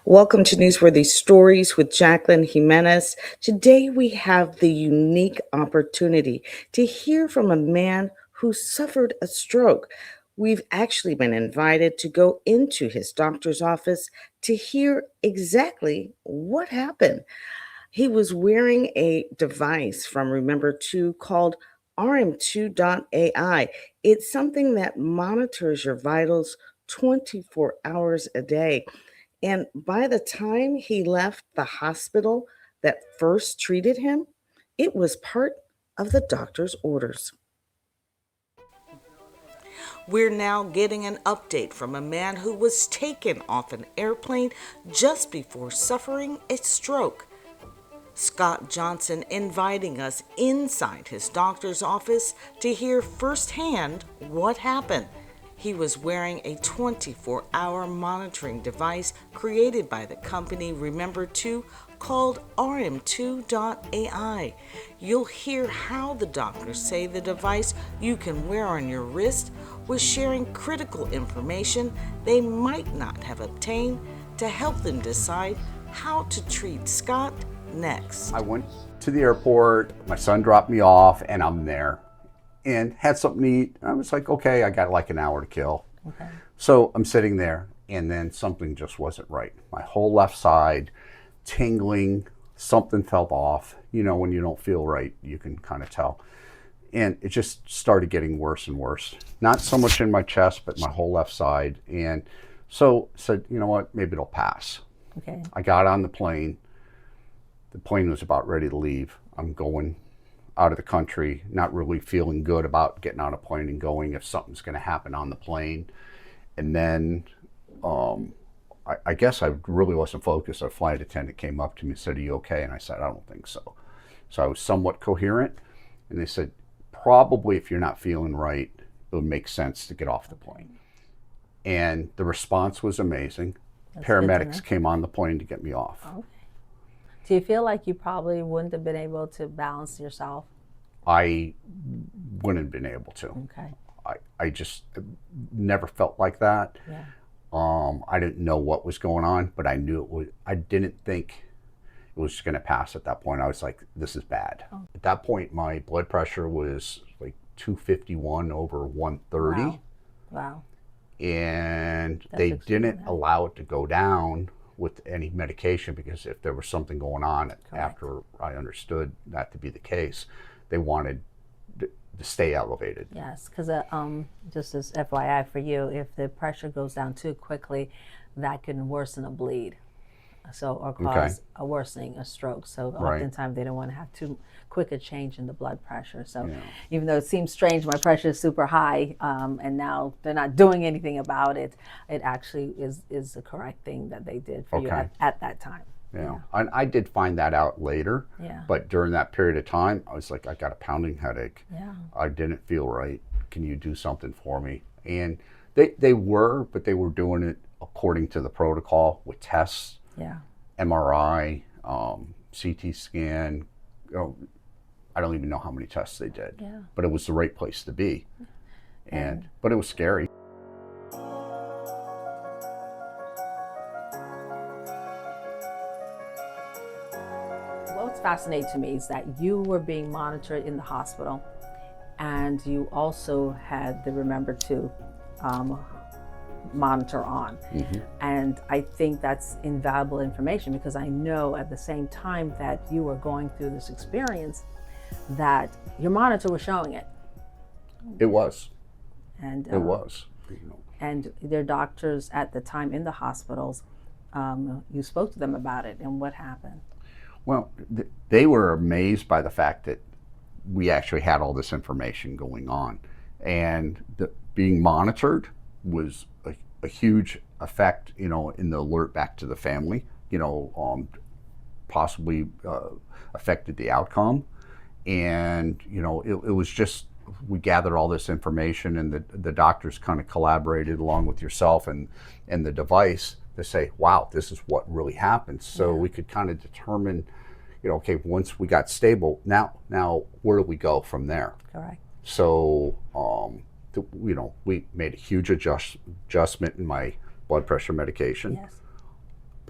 Welcome to Newsworthy Stories with Jacqueline Jimenez. Today we have the unique opportunity to hear from a man who suffered a stroke. We've actually been invited to go into his doctor's office to hear exactly what happened. He was wearing a device from Remember 2 called RM2.ai. It's something that monitors your vitals 24 hours a day. And by the time he left the hospital that first treated him, it was part of the doctor's orders. We're now getting an update from a man who was taken off an airplane just before suffering a stroke. Scott Johnson inviting us inside his doctor's office to hear firsthand what happened. He was wearing a 24-hour monitoring device created by the company Remember 2 called RM2.ai. You'll hear how the doctors say the device you can wear on your wrist was sharing critical information they might not have obtained to help them decide how to treat Scott next. I went to the airport, my son dropped me off, and I'm there. And had something to eat. I was like, okay, I got like an hour to kill. Okay. So I'm sitting there, and then something just wasn't right. My whole left side, tingling, something felt off. You know, when you don't feel right, you can kind of tell. And it just started getting worse and worse. Not so much in my chest, but my whole left side. And so said, you know what, maybe it'll pass. Okay. I got on the plane. The plane was about ready to leave. I'm going out of the country, not really feeling good about getting on a plane and going if something's going to happen on the plane. And then I guess I really wasn't focused. A flight attendant came up to me and said, "Are you okay?" And I said, "I don't think so." So I was somewhat coherent. And they said, probably if you're not feeling right, it would make sense to get off the plane. And the response was amazing. That's Paramedics came on the plane to get me off. Okay. Do you feel like you probably wouldn't have been able to balance yourself? I wouldn't have been able to. Okay. I just never felt like that. Yeah. I didn't know what was going on, but I knew it was. I didn't think it was going to pass at that point. I was like, this is bad. Oh. At that point, my blood pressure was like 251 over 130. Wow. Wow. And That's they extremely didn't high. allow it to go down with any medication, because if there was something going on after I understood that to be the case, they wanted to stay elevated. Yes, because just as FYI for you, if the pressure goes down too quickly, that can worsen a bleed. So, or cause a worsening, a stroke. So oftentimes they don't want to have too quick a change in the blood pressure. So even though it seems strange, my pressure is super high, and now they're not doing anything about it, it actually is the correct thing that they did for you at that time. Yeah. And I did find that out later. Yeah. But during that period of time, I was like, I got a pounding headache. Yeah. I didn't feel right. Can you do something for me? And they were doing it according to the protocol with tests. Yeah. MRI, CT scan. I don't even know how many tests they did. Yeah. But it was the right place to be. But it was scary. What's fascinating to me is that you were being monitored in the hospital, and you also had the Remember 2 monitor on. Mm-hmm. And I think that's invaluable information, because I know at the same time that you were going through this experience that your monitor was showing it. It was. And it was. And their doctors at the time in the hospitals, you spoke to them about it, and what happened? Well, they were amazed by the fact that we actually had all this information going on, and being monitored was a huge effect, in the alert back to the family, possibly affected the outcome. And, it was just, we gathered all this information, and the doctors kind of collaborated along with yourself and the device to say, wow, this is what really happened. So we could kind of determine, okay, once we got stable, now where do we go from there? Correct. So, we made a huge adjustment in my blood pressure medication. Yes.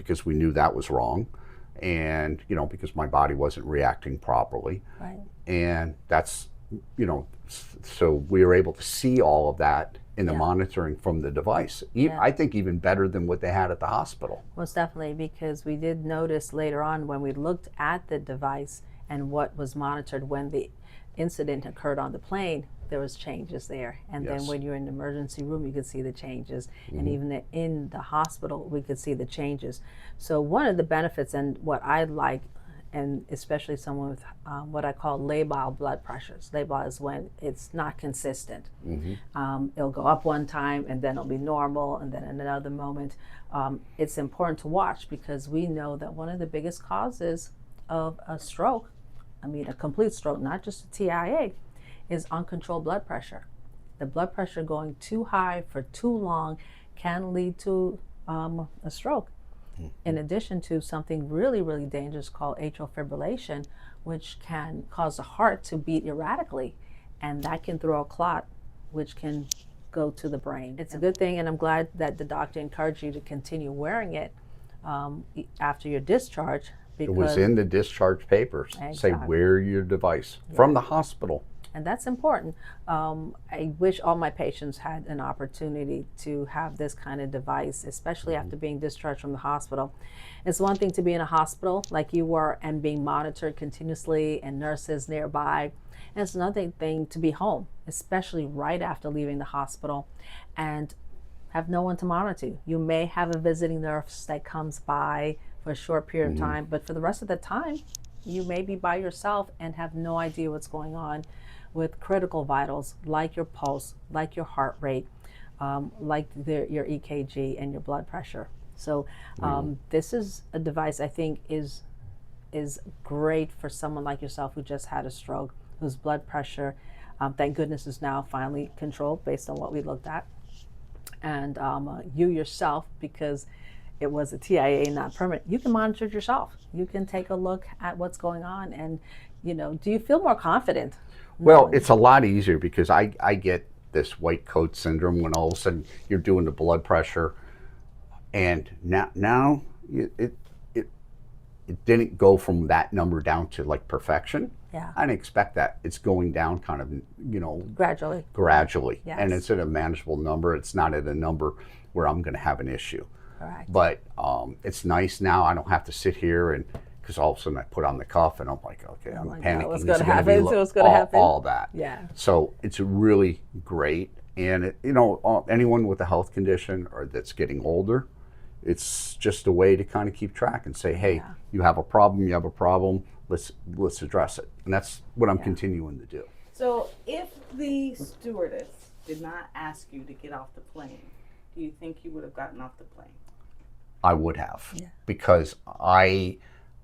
because we knew that was wrong, and because my body wasn't reacting properly. Right. And that's, so we were able to see all of that in the monitoring from the device. I think even better than what they had at the hospital. Most definitely, because we did notice later on when we looked at the device and what was monitored when the incident occurred on the plane, there was changes there. And then when you're in the emergency room, you could see the changes. And even in the hospital, we could see the changes. So one of the benefits, and what I like, and especially someone with what I call labile blood pressures. Labile is when it's not consistent. It'll go up one time and then it'll be normal, and then in another moment. It's important to watch because we know that one of the biggest causes of a stroke, a complete stroke, not just a TIA, is uncontrolled blood pressure. The blood pressure going too high for too long can lead to a stroke. In addition to something really, really dangerous called atrial fibrillation, which can cause the heart to beat erratically, and that can throw a clot, which can go to the brain. It's a good thing, and I'm glad that the doctor encouraged you to continue wearing it after your discharge. It was in the discharge papers. Say, wear your device from the hospital. And that's important. I wish all my patients had an opportunity to have this kind of device, especially after being discharged from the hospital. It's one thing to be in a hospital like you were and being monitored continuously and nurses nearby. And it's another thing to be home, especially right after leaving the hospital and have no one to monitor you. You may have a visiting nurse that comes by for a short period of time, but for the rest of the time, you may be by yourself and have no idea what's going on with critical vitals like your pulse, like your heart rate, like your EKG and your blood pressure. So this is a device I think is great for someone like yourself who just had a stroke, whose blood pressure, thank goodness, is now finally controlled based on what we looked at. And you yourself, because it was a TIA, not permanent, you can monitor it yourself. You can take a look at what's going on and, do you feel more confident? Well, it's a lot easier because I get this white coat syndrome when all of a sudden you're doing the blood pressure, and now it didn't go from that number down to like perfection. Yeah. I didn't expect that. It's going down kind of, gradually. Yes. And it's at a manageable number. It's not at a number where I'm going to have an issue. Correct. But it's nice now. I don't have to sit here and, because all of a sudden I put on the cuff and I'm like, okay, I'm panicking. What's going to happen? What's going to happen? All that. Yeah. So it's really great. And, anyone with a health condition or that's getting older, it's just a way to kind of keep track and say, hey, you have a problem, let's address it. And that's what I'm continuing to do. So if the stewardess did not ask you to get off the plane, do you think you would have gotten off the plane? I would have, because I'm,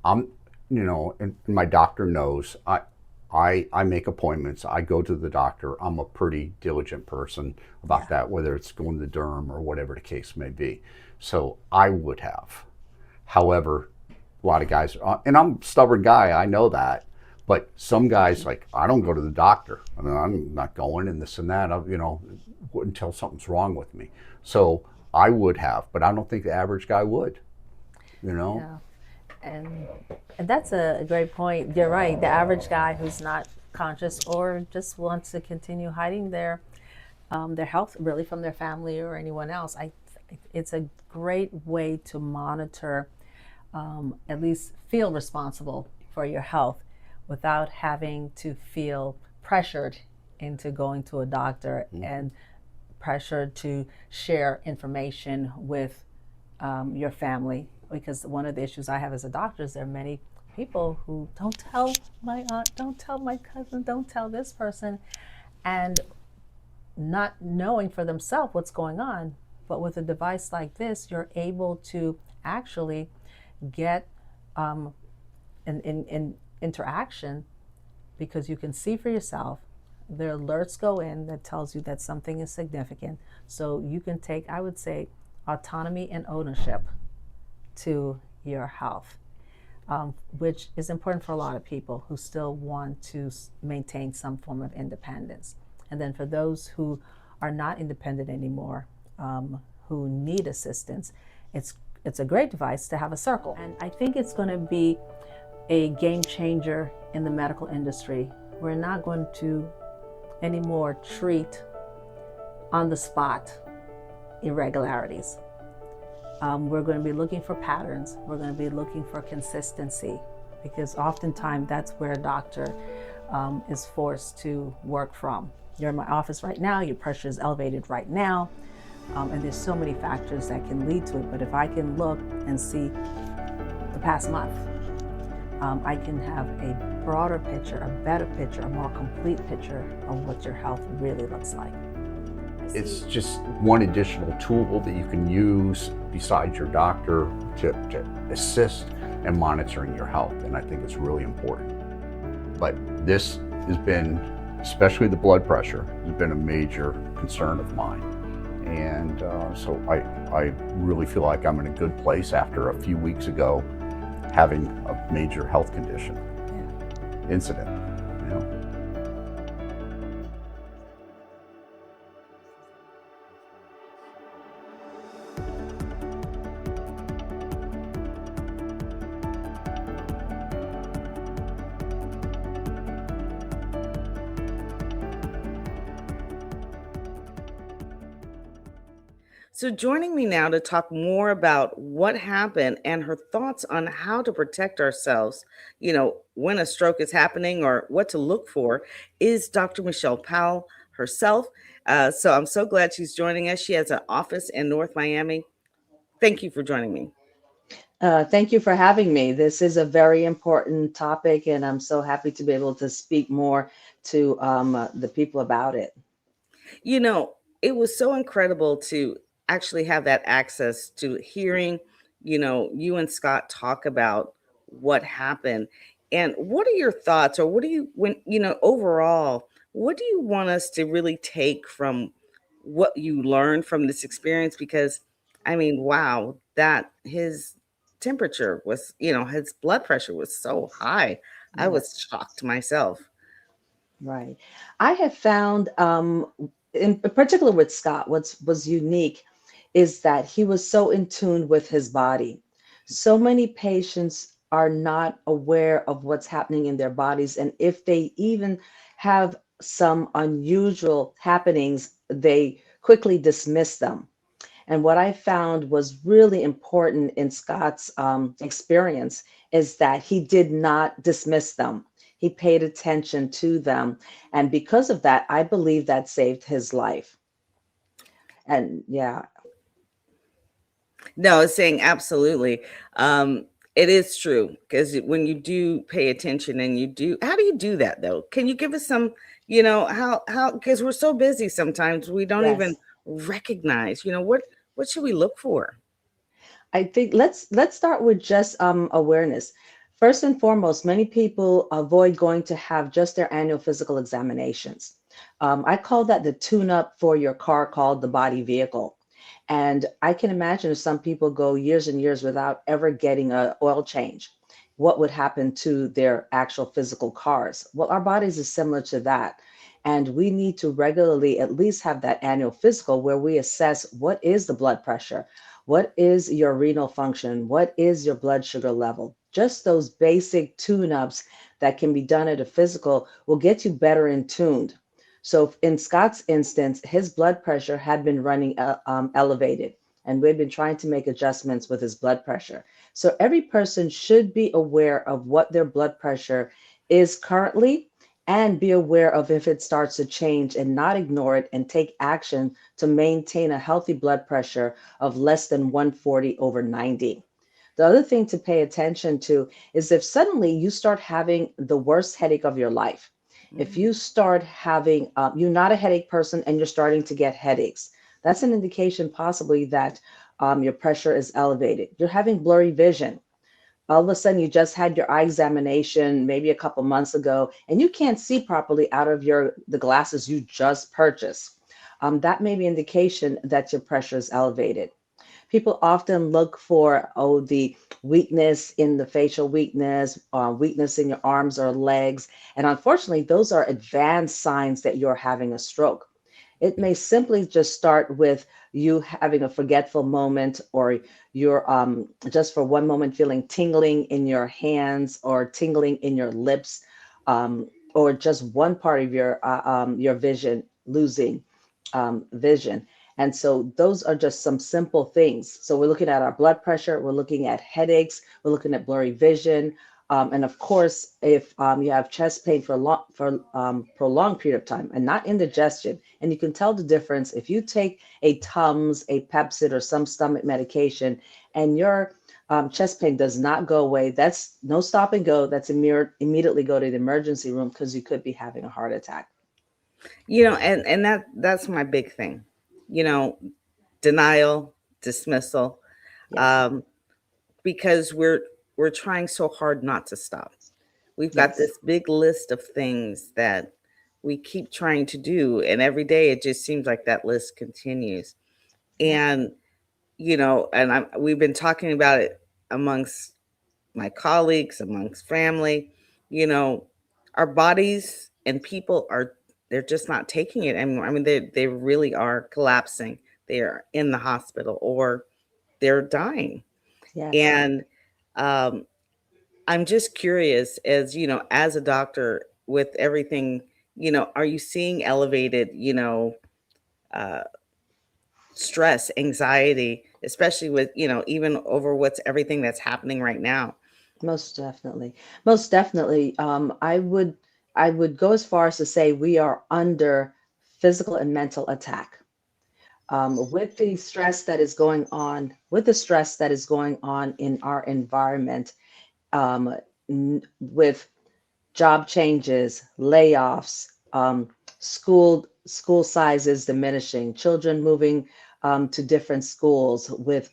and my doctor knows, I make appointments. I go to the doctor. I'm a pretty diligent person about that, whether it's going to the derm or whatever the case may be. So I would have. However, a lot of guys, and I'm a stubborn guy, I know that, but some guys, like, I don't go to the doctor. I'm not going and this and that, until something's wrong with me. So I would have, but I don't think the average guy would, Yeah. And that's a great point. You're right. The average guy who's not conscious or just wants to continue hiding their health really from their family or anyone else, it's a great way to monitor, at least feel responsible for your health without having to feel pressured into going to a doctor and pressured to share information with your family. Because one of the issues I have as a doctor is there are many people who don't tell my aunt, don't tell my cousin, don't tell this person, and not knowing for themselves what's going on. But with a device like this, you're able to actually get an interaction, because you can see for yourself. The alerts go in that tells you that something is significant. So you can take, I would say, autonomy and ownership to your health, which is important for a lot of people who still want to maintain some form of independence. And then for those who are not independent anymore, who need assistance, it's it's a great device to have a circle. And I think it's going to be a game changer in the medical industry. We're not going to anymore treat on the spot irregularities. We're going to be looking for patterns. We're going to be looking for consistency, because oftentimes that's where a doctor is forced to work from. You're in my office right now, your pressure is elevated right now, and there's so many factors that can lead to it. But if I can look and see the past month, I can have a broader picture, a better picture, a more complete picture of what your health really looks like. It's just one additional tool that you can use besides your doctor to assist in monitoring your health, and I think it's really important. But this has been, especially the blood pressure, has been a major concern of mine. And so I really feel like I'm in a good place after a few weeks ago having a major health condition incident, you know. So, joining me now to talk more about what happened and her thoughts on how to protect ourselves, when a stroke is happening or what to look for, is Dr. Michelle Powell herself. So, I'm so glad she's joining us. She has an office in North Miami. Thank you for joining me. Thank you for having me. This is a very important topic, and I'm so happy to be able to speak more to the people about it. You know, it was so incredible to actually have that access to hearing, you and Scott talk about what happened. And what are your thoughts, or what do you, when, overall, what do you want us to really take from what you learned from this experience? Because, I mean, wow, that his temperature was, his blood pressure was so high. I Right, was shocked myself. right. I have found, in particular with Scott, what's was unique is that he was so in tune with his body. So many patients are not aware of what's happening in their bodies, and if they even have some unusual happenings, they quickly dismiss them. And what I found was really important in Scott's experience is that he did not dismiss them. He paid attention to them. And because of that, I believe that saved his life. And yeah, No, it's saying absolutely. It is true because when you do pay attention and you do, how do you do that though? Can you give us some, how, because we're so busy sometimes we don't even yes. recognize, what should we look for? I think let's start with just awareness. First and foremost, many people avoid going to have just their annual physical examinations. I call that the tune-up for your car called the body vehicle. And I can imagine if some people go years and years without ever getting a oil change, what would happen to their actual physical cars? Well, our bodies is similar to that. And we need to regularly at least have that annual physical where we assess what is the blood pressure, what is your renal function, what is your blood sugar level. Just those basic tune-ups that can be done at a physical will get you better in tuned. So in Scott's instance, his blood pressure had been running elevated, and we've been trying to make adjustments with his blood pressure. So every person should be aware of what their blood pressure is currently and be aware of if it starts to change and not ignore it and take action to maintain a healthy blood pressure of less than 140 over 90. The other thing to pay attention to is if suddenly you start having the worst headache of your life. If Mhm. you start having, you're not a headache person and you're starting to get headaches, that's an indication possibly that your pressure is elevated. You're having blurry vision. All of a sudden, you just had your eye examination maybe a couple months ago, and you can't see properly out of the glasses you just purchased. That may be indication that your pressure is elevated. People often look for, oh, the weakness in the facial weakness, weakness in your arms or legs. And unfortunately, those are advanced signs that you're having a stroke. It may simply just start with you having a forgetful moment, or you're just for one moment feeling tingling in your hands or tingling in your lips, or just one part of your vision losing vision. And so those are just some simple things. So we're looking at our blood pressure, we're looking at headaches, we're looking at blurry vision. And of course, if you have chest pain for a long, for prolonged period of time and not indigestion, and you can tell the difference if you take a Tums, a Pepcid, or some stomach medication, and your chest pain does not go away, that's no stop and go. That's immediately go to the emergency room because you could be having a heart attack. And that's my big thing. You know, denial, dismissal, Yes, um, because we're trying so hard not to stop. We've got yes, this big list of things that we keep trying to do, and every day it just seems like that list continues. yeah, And we've been talking about it amongst my colleagues, amongst family. You know, our bodies and people they're just not taking it anymore. I mean, they really are collapsing. They are in the hospital or they're dying. yes. And um, I'm just curious, as as a doctor, with everything, are you seeing elevated, uh, stress, anxiety, especially with, even over what's everything that's happening right now? Most definitely. Most definitely. I would go as far as to say we are under physical and mental attack. With the stress that is going on, with the stress that is going on in our environment, um, with job changes, layoffs, school sizes diminishing, children moving to different schools, with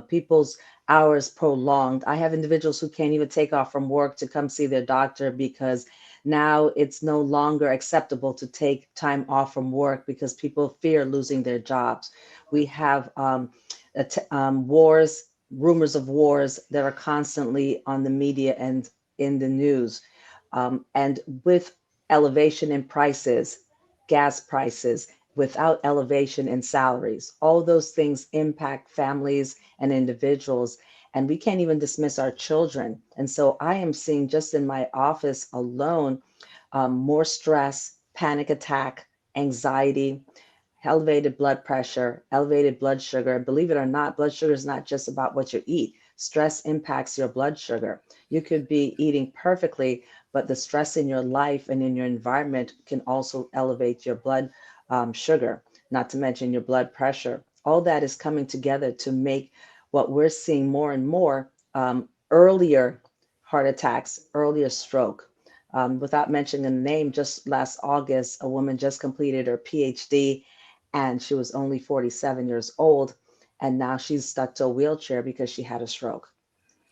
people's hours prolonged. I have individuals who can't even take off from work to come see their doctor because now it's no longer acceptable to take time off from work because people fear losing their jobs. We have wars, rumors of wars that are constantly on the media and in the news, and with elevation in prices, gas prices, without elevation in salaries, all those things impact families and individuals. And we can't even dismiss our children. And so I am seeing just in my office alone more stress, panic attack, anxiety, elevated blood pressure, elevated blood sugar. Believe it or not, blood sugar is not just about what you eat. Stress impacts your blood sugar. You could be eating perfectly, but the stress in your life and in your environment can also elevate your blood sugar, not to mention your blood pressure. All that is coming together to make what we're seeing more and more earlier heart attacks, earlier stroke. Without mentioning the name, just last August, a woman just completed her PhD and she was only 47 years old. And now she's stuck to a wheelchair because she had a stroke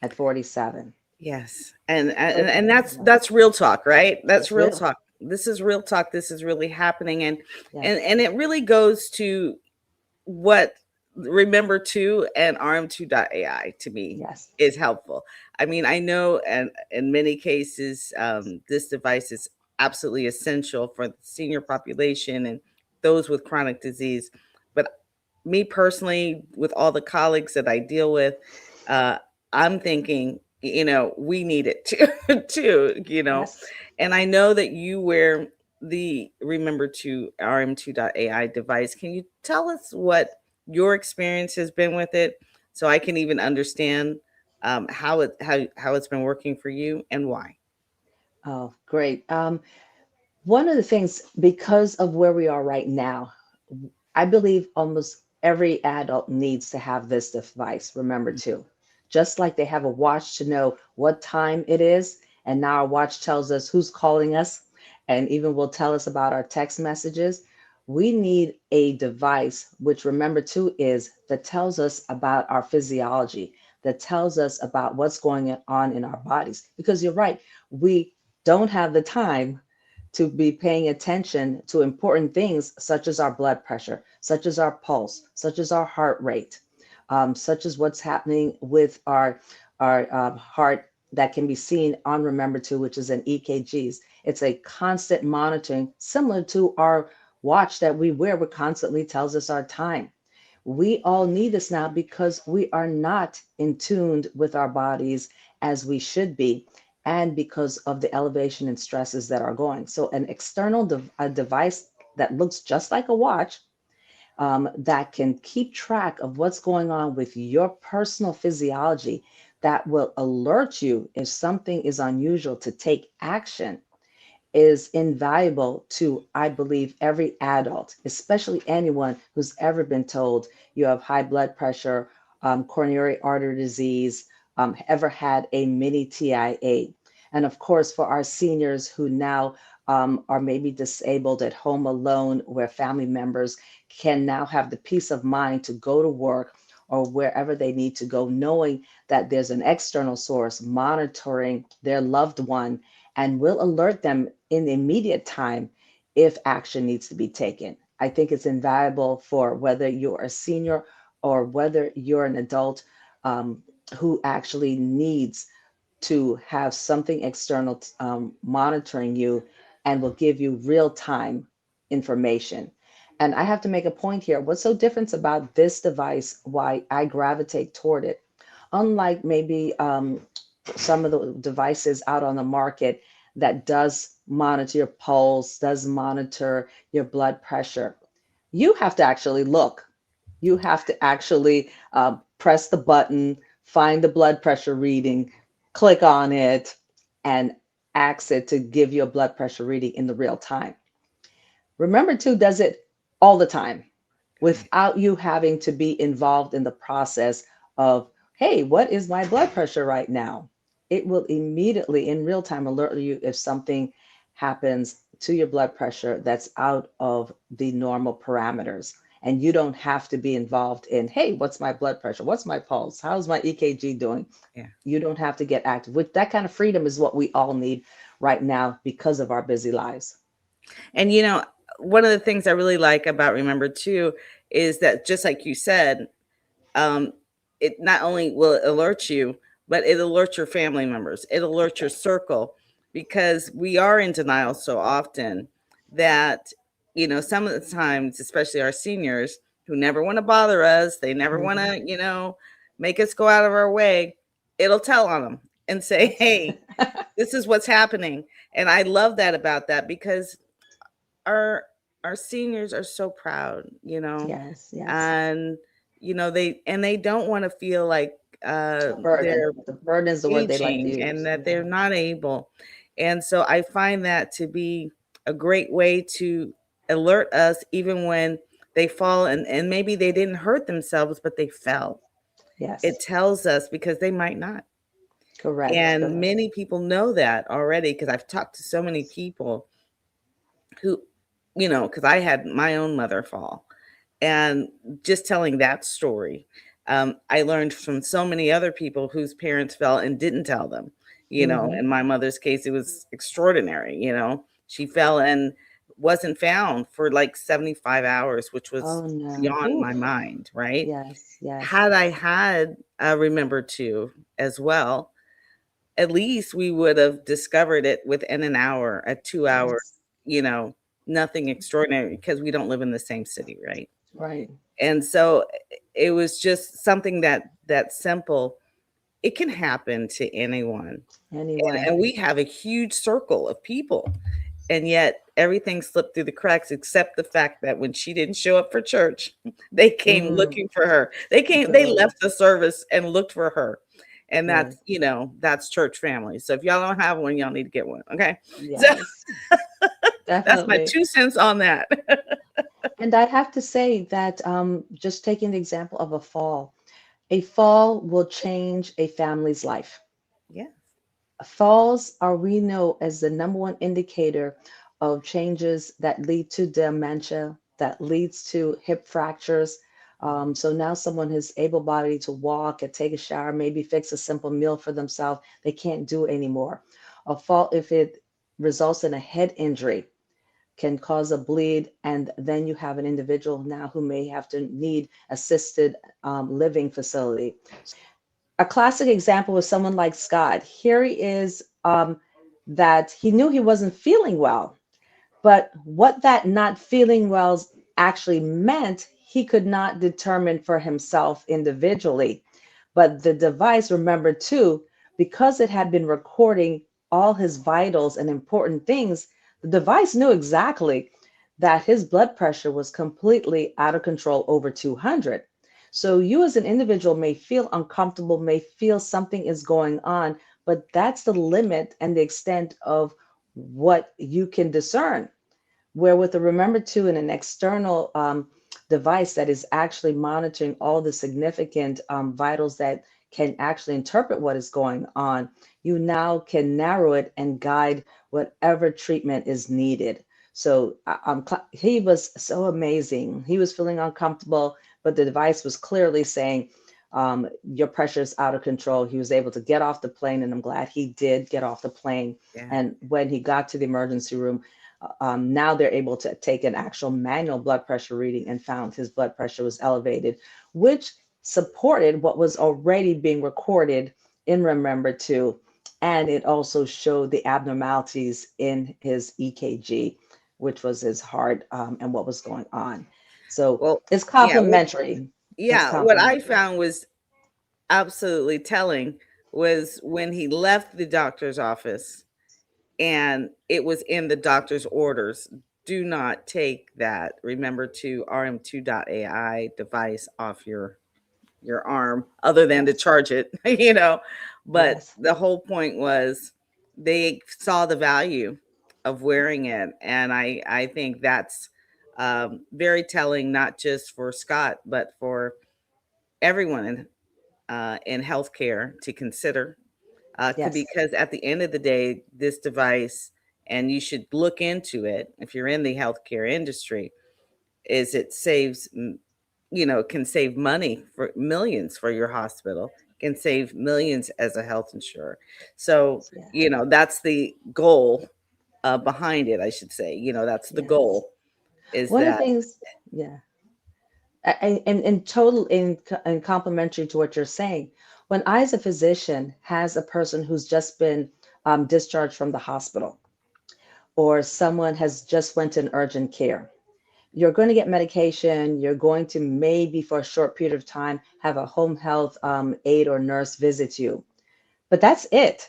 at 47. Yes. And and, So, and that's yeah, that's real talk, right? That's that's real real. talk. This is real talk. This is really happening. And and Yes, and it really goes to what Remember 2 and RM2.ai to me yes, is helpful. I mean, I know, and in many cases, this device is absolutely essential for the senior population and those with chronic disease. But me personally, with all the colleagues that I deal with, uh, I'm thinking, we need it too, too, yes. and I know that you wear the Remember to RM2.ai device. Can you tell us what your experience has been with it, so I can even understand how it's been working for you and why? Oh, great. One of the things, because of where we are right now, I believe almost every adult needs to have this device, remember to. Just like they have a watch to know what time it is, and now our watch tells us who's calling us and even will tell us about our text messages. We need a device, which remember to is, that tells us about our physiology, that tells us about what's going on in our bodies. Because you're right, we don't have the time to be paying attention to important things such as our blood pressure, such as our pulse, such as our heart rate, such as what's happening with our heart that can be seen on Remember to, which is an EKGs. It's a constant monitoring, similar to our watch that we wear, which constantly tells us our time. We all need this now because we are not in tuned with our bodies as we should be, and because of the elevation and stresses that are going. So, an external a device that looks just like a watch, that can keep track of what's going on with your personal physiology, that will alert you if something is unusual to take action, is invaluable to, I believe, every adult, especially anyone who's ever been told you have high blood pressure, coronary artery disease, ever had a mini TIA. And of course, for our seniors who now are maybe disabled at home alone, where family members can now have the peace of mind to go to work or wherever they need to go, knowing that there's an external source monitoring their loved one and will alert them in immediate time if action needs to be taken. I think it's invaluable for whether you're a senior or whether you're an adult, who actually needs to have something external monitoring you and will give you real time information. And I have to make a point here. What's so different about this device, why I gravitate toward it, unlike maybe some of the devices out on the market that does monitor your pulse, does monitor your blood pressure. You have to actually look. You have to actually press the button, find the blood pressure reading, click on it, and ask it to give you a blood pressure reading in the real time. Remember, too, does it all the time without you having to be involved in the process of, hey, what is my blood pressure right now? It will immediately, in real time, alert you if something happens to your blood pressure that's out of the normal parameters. And you don't have to be involved in, hey, what's my blood pressure? What's my pulse? How's my EKG doing? Yeah. You don't have to get active. With that kind of freedom is what we all need right now because of our busy lives. And one of the things I really like about Remember too is that, just like you said, um, it not only will it alert you, but it alerts your family members. It alerts your circle, because we are in denial so often that, some of the times, especially our seniors who never want to bother us, they never want Mhm. to, make us go out of our way. It'll tell on them and say, Yes. hey, this is what's happening. And I love that about that, because our our seniors are so proud, Yes, yes. and they don't want to feel like A burden. they're The burden is the word they like to aging and use. that they're Yeah. not able. And so I find that to be a great way to alert us, even when they fall, and maybe they didn't hurt themselves, but they fell. It Yes. tells us, because they might not. Correct. And Correct. many people know that already, because I've talked to so many people who, because I had my own mother fall. And just telling that story, I learned from so many other people whose parents fell and didn't tell them. Hmm. In my mother's case, it was extraordinary. She fell and wasn't found for like 75 hours, which was Oh no. beyond Oof. my mind, right? Yes. Yes. Had I had Remember to as well, at least we would have discovered it within an hour, a 2 hour, Yes. you know, nothing extraordinary, because we don't live in the same city, right? Right. And so it was just something that simple. It can happen to anyone. Anyone. And we have a huge circle of people. And yet everything slipped through the cracks, except the fact that when she didn't show up for church, they came Mm, looking for her. They good. left the service and looked for her. And Good. that's church family. So if y'all don't have one, y'all need to get one. Okay. So Yes. that's my Definitely. 2 cents on that. And I have to say that just taking the example of a fall will change a family's life. Yeah. Falls are we know as the number one indicator of changes that lead to dementia, that leads to hip fractures. So now someone is able-bodied to walk and take a shower, maybe fix a simple meal for themselves. They can't do it anymore. A fall, if it results in a head injury, can cause a bleed, and then you have an individual now who may have to need assisted living facility. A classic example was someone like Scott. Here he is, that he knew he wasn't feeling well, but what that not feeling well actually meant, he could not determine for himself individually. But the device, remember too, because it had been recording all his vitals and important things, the device knew exactly that his blood pressure was completely out of control over 200. So you as an individual may feel uncomfortable, may feel something is going on, but that's the limit and the extent of what you can discern. Where with the Remember to and an external device that is actually monitoring all the significant vitals that can actually interpret what is going on, you now can narrow it and guide whatever treatment is needed. So he was so amazing. He was feeling uncomfortable, but the device was clearly saying, your pressure is out of control. He was able to get off the plane, and I'm glad he did get off the plane. Yeah. And when he got to the emergency room, now they're able to take an actual manual blood pressure reading and found his blood pressure was elevated, which supported what was already being recorded in Remember to. And it also showed the abnormalities in his EKG, which was his heart, and what was going on. So Well, it's yeah, complementary. It's what I complementary. found was absolutely telling was when he left the doctor's office and it was in the doctor's orders. Do not take that. Remember to RM2.ai device off your arm other than to Yes. charge it, But Yes. the whole point was they saw the value of wearing it. And I think that's very telling, not just for Scott, but for everyone in healthcare to consider. Yes. Because at the end of the day, this device, and you should look into it if you're in the healthcare industry, is it saves can save money for millions for your hospital, can save millions as a health insurer. So, Yeah. that's the goal behind it, I should say. That's the Yes. goal is One of the that things, yeah. In total, in complementary to what you're saying, when I, as a physician, has a person who's just been discharged from the hospital, or someone has just went in urgent care, you're going to get medication. You're going to maybe for a short period of time have a home health aide or nurse visit you, but that's it.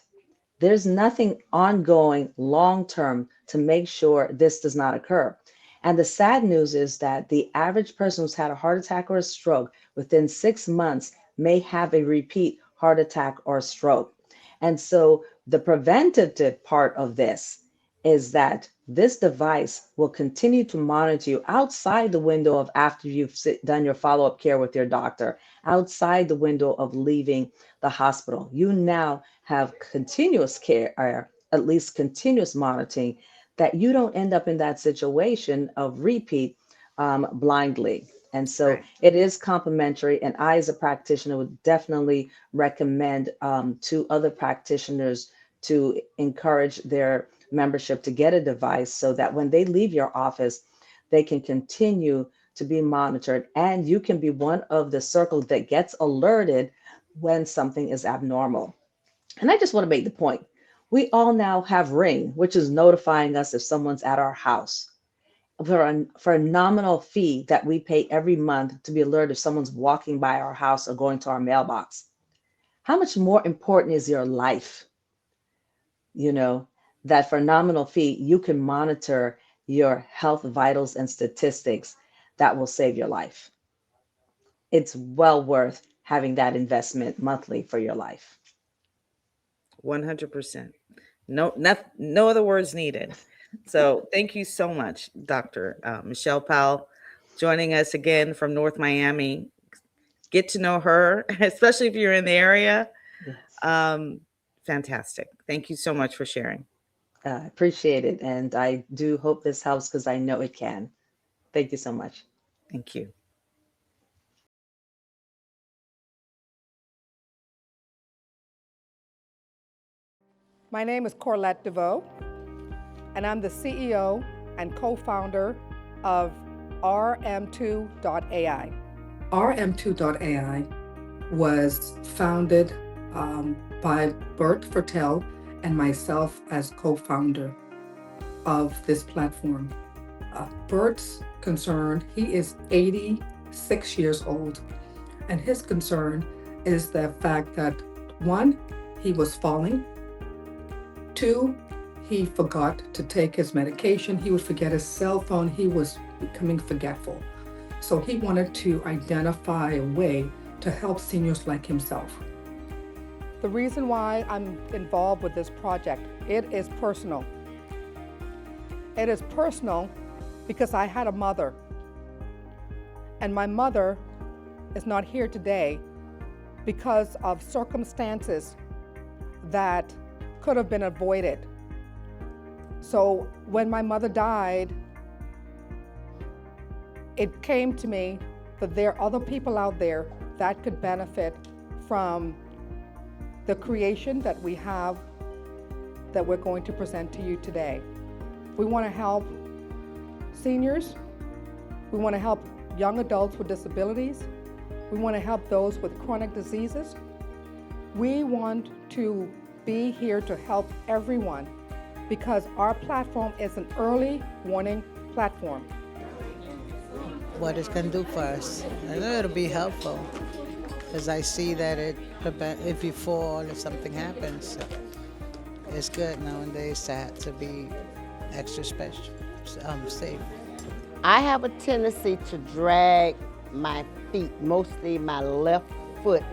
There's nothing ongoing long term to make sure this does not occur. And the sad news is that the average person who's had a heart attack or a stroke within 6 months may have a repeat heart attack or stroke. And so the preventative part of this is that this device will continue to monitor you outside the window of after you've done your follow-up care with your doctor, outside the window of leaving the hospital. You now have continuous care, or at least continuous monitoring, that you don't end up in that situation of repeat blindly. And so right, it is complementary. And I, as a practitioner, would definitely recommend to other practitioners to encourage their membership to get a device so that when they leave your office, they can continue to be monitored. And you can be one of the circle that gets alerted when something is abnormal. And I just want to make the point. We all now have Ring, which is notifying us if someone's at our house for a nominal fee that we pay every month to be alerted if someone's walking by our house or going to our mailbox. How much more important is your life? You know, that for a nominal fee, you can monitor your health vitals and statistics that will save your life. It's well worth having that investment monthly for your life. 100%. No other words needed. So thank you so much, Dr. Michelle Powell, joining us again from North Miami. Get to know her, especially if you're in the area. Yes. Um, Fantastic. Thank you so much for sharing. Appreciate it. And I do hope this helps because I know it can. Thank you so much. Thank you. My name is Corlette DeVoe, and I'm the CEO and co-founder of RM2.ai. RM2.ai was founded by Bert Fertel and myself as co-founder of this platform. Bert's concerned, he is 80 6 years old. And his concern is the fact that, 1, he was falling. 2, he forgot to take his medication. He would forget his cell phone. He was becoming forgetful. So he wanted to identify a way to help seniors like himself. The reason why I'm involved with this project, it is personal. It is personal because I had a mother, and my mother is not here today because of circumstances that could have been avoided. So when my mother died, it came to me that there are other people out there that could benefit from the creation that we have that we're going to present to you today. We want to help seniors. We want to help young adults with disabilities. We want to help those with chronic diseases. We want to be here to help everyone because our platform is an early warning platform. What it's going to do for us. I know it'll be helpful because I see that if you fall, if something happens, it's good nowadays to be extra special, safe. I have a tendency to drag my feet, mostly my left foot,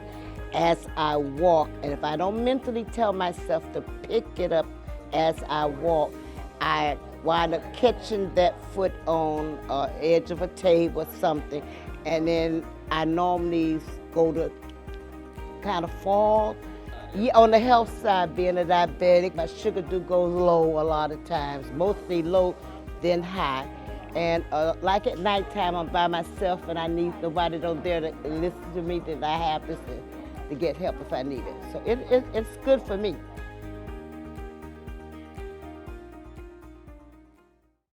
as I walk. And if I don't mentally tell myself to pick it up as I walk, I wind up catching that foot on the edge of a table or something. And then I normally go to kind of fall. On the health side, being a diabetic, my sugar goes low a lot of times, mostly low then high. And like at nighttime, I'm by myself and I need nobody there to listen to me, then I have to get help if I need it. So it's good for me.